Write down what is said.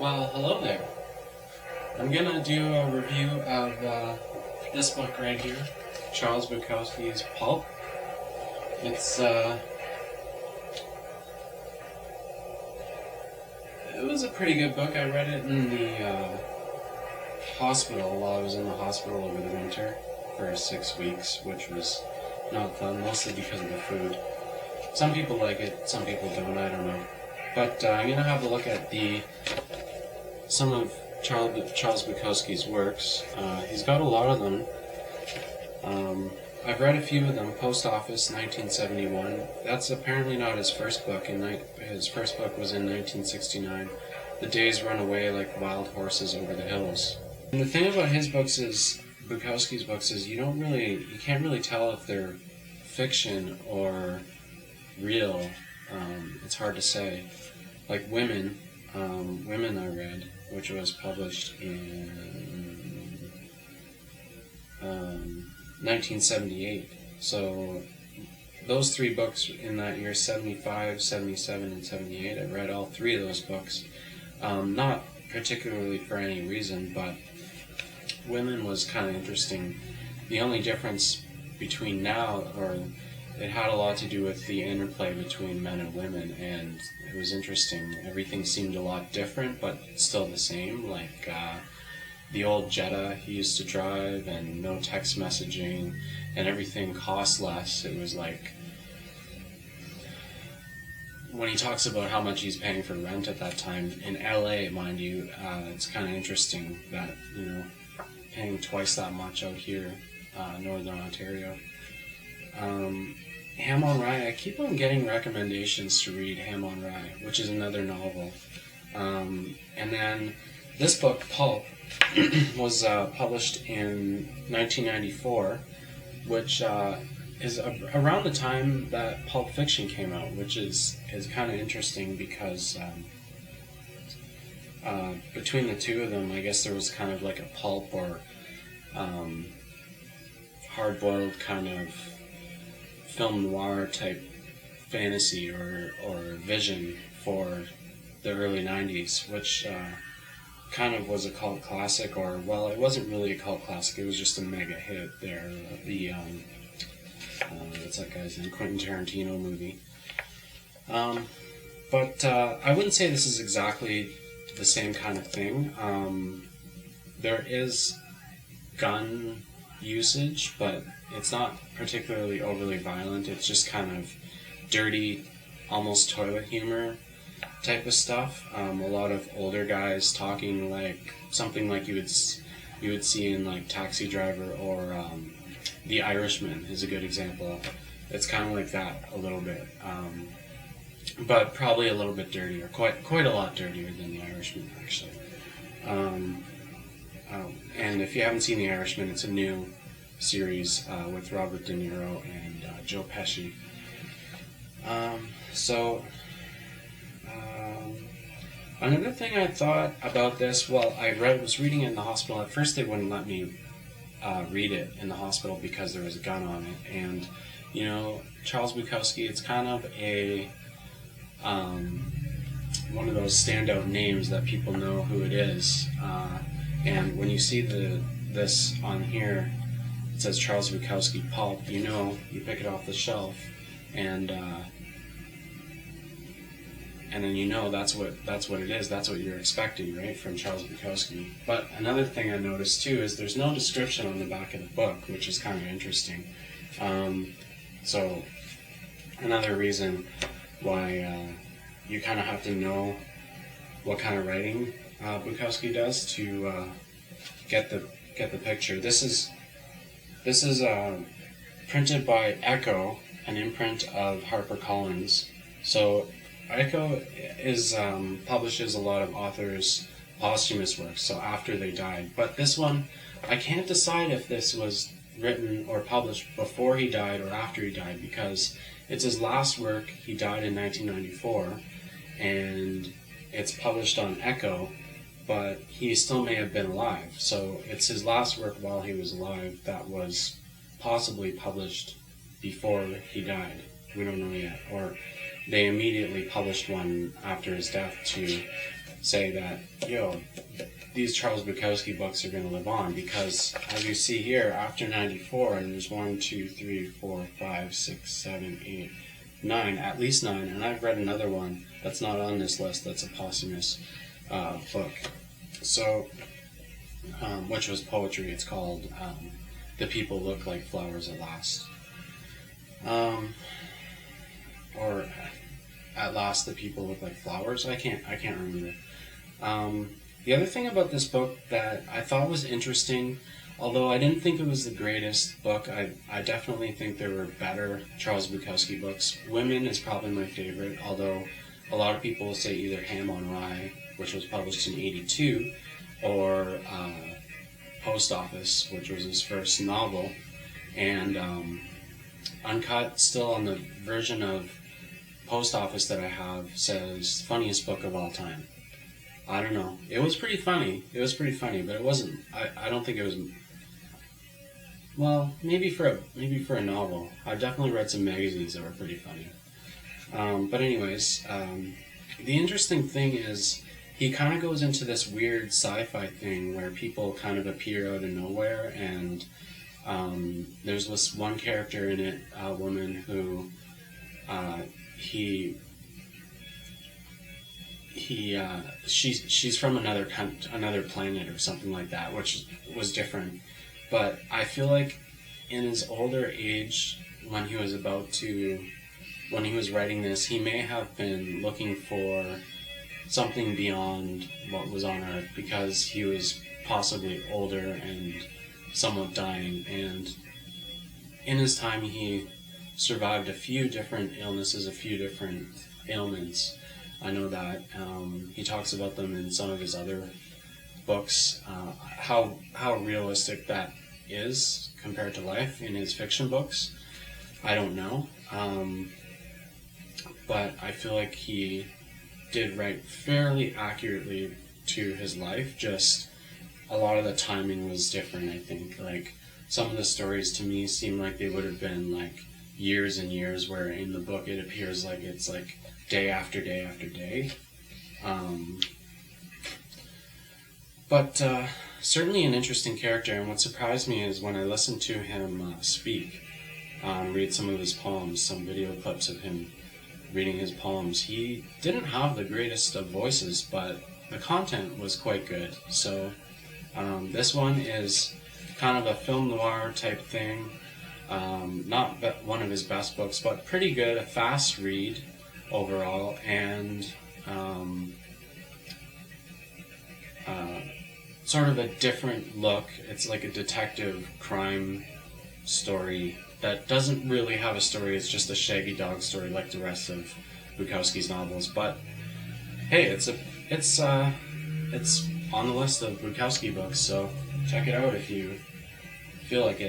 Well, hello there. I'm gonna do a review of this book right here, Charles Bukowski's Pulp. It was a pretty good book. I read it in the hospital while I was in the hospital over the winter for 6 weeks, which was not fun, mostly because of the food. Some people like it, some people don't, I don't know. But I'm gonna have a look at some of Charles Bukowski's works. He's got a lot of them. I've read a few of them. Posthumous, 1971. That's apparently not his first book. His first book was in 1969. The days run away like wild horses over the hills. And the thing about Bukowski's books is you can't really tell if they're fiction or real. It's hard to say. Like Women I read, which was published in 1978. So those three books in that year, 75, 77, and 78, I read all three of those books. Not particularly for any reason, but Women was kind of interesting. The only difference between now, it had a lot to do with the interplay between men and women, and it was interesting. Everything seemed a lot different, but still the same. Like the old Jetta he used to drive, and no text messaging, and everything cost less. It was like, when he talks about how much he's paying for rent at that time, in LA, mind you, it's kind of interesting that, paying twice that much out here, Northern Ontario. Ham on Rye, I keep on getting recommendations to read Ham on Rye, which is another novel. And then this book, Pulp, was published in 1994, which is around the time that Pulp Fiction came out, which is kind of interesting because between the two of them, I guess there was kind of like a pulp or hard-boiled kind of film noir type fantasy or vision for the early 90s, which kind of was a cult classic, or, well, it wasn't really a cult classic, it was just a mega hit there. What's that guy's name? Quentin Tarantino movie. But I wouldn't say this is exactly the same kind of thing. There is gun usage, but it's not particularly overly violent. It's just kind of dirty, almost toilet humor type of stuff. A lot of older guys talking like something like you would see in like Taxi Driver, or The Irishman is a good example. It's kind of like that a little bit, but probably a little bit dirtier, quite a lot dirtier than The Irishman, actually. And if you haven't seen The Irishman, it's a new series with Robert De Niro and Joe Pesci. Another thing I thought about this, well, I was reading it in the hospital. At first they wouldn't let me read it in the hospital because there was a gun on it. And, Charles Bukowski, it's kind of a one of those standout names that people know who it is. And when you see this on here, it says Charles Bukowski Pulp, you pick it off the shelf, and then that's what it is. That's what you're expecting, right, from Charles Bukowski. But another thing I noticed too is there's no description on the back of the book, which is kind of interesting. So another reason why you kind of have to know what kind of writing Bukowski does to get the picture. This is printed by Ecco, an imprint of Harper Collins. So Ecco publishes a lot of authors' posthumous works, so after they died. But this one, I can't decide if this was written or published before he died or after he died, because it's his last work. He died in 1994, and it's published on Ecco, but he still may have been alive. So it's his last work while he was alive that was possibly published before he died. We don't know yet. Or they immediately published one after his death to say that, yo, these Charles Bukowski books are going to live on, because as you see here, after 94, and there's 1, 2, 3, 4, 5, 6, 7, 8, 9, at least 9, and I've read another one that's not on this list, that's a posthumous book. So, which was poetry. It's called The People Look Like Flowers at Last. Or At Last the People Look Like Flowers. I can't remember. The other thing about this book that I thought was interesting, although I didn't think it was the greatest book, I definitely think there were better Charles Bukowski books. Women is probably my favorite, although a lot of people will say either Ham on Rye, which was published in 82, or Post Office, which was his first novel, and Uncut, still on the version of Post Office that I have, says funniest book of all time. I don't know. It was pretty funny. But it wasn't. I don't think it was. Well, maybe for a novel. I've definitely read some magazines that were pretty funny. But anyways, the interesting thing is he kind of goes into this weird sci-fi thing where people kind of appear out of nowhere, and there's this one character in it, a woman who she's from another planet or something like that, which was different. But I feel like in his older age, when he was writing this, he may have been looking for something beyond what was on Earth, because he was possibly older and somewhat dying, and in his time he survived a few different illnesses, a few different ailments. I know that. He talks about them in some of his other books, how realistic that is compared to life in his fiction books. I don't know. But I feel like he did write fairly accurately to his life, just a lot of the timing was different, I think. Like, some of the stories to me seem like they would have been like years and years, where in the book it appears like it's like day after day after day. But certainly an interesting character, and what surprised me is when I listened to him speak, read some of his poems, some video clips of him reading his poems, he didn't have the greatest of voices, but the content was quite good. So this one is kind of a film noir type thing, not one of his best books, but pretty good, a fast read overall, and sort of a different look. It's like a detective crime story that doesn't really have a story. It's just a shaggy dog story like the rest of Bukowski's novels. But hey, it's on the list of Bukowski books, so check it out if you feel like it.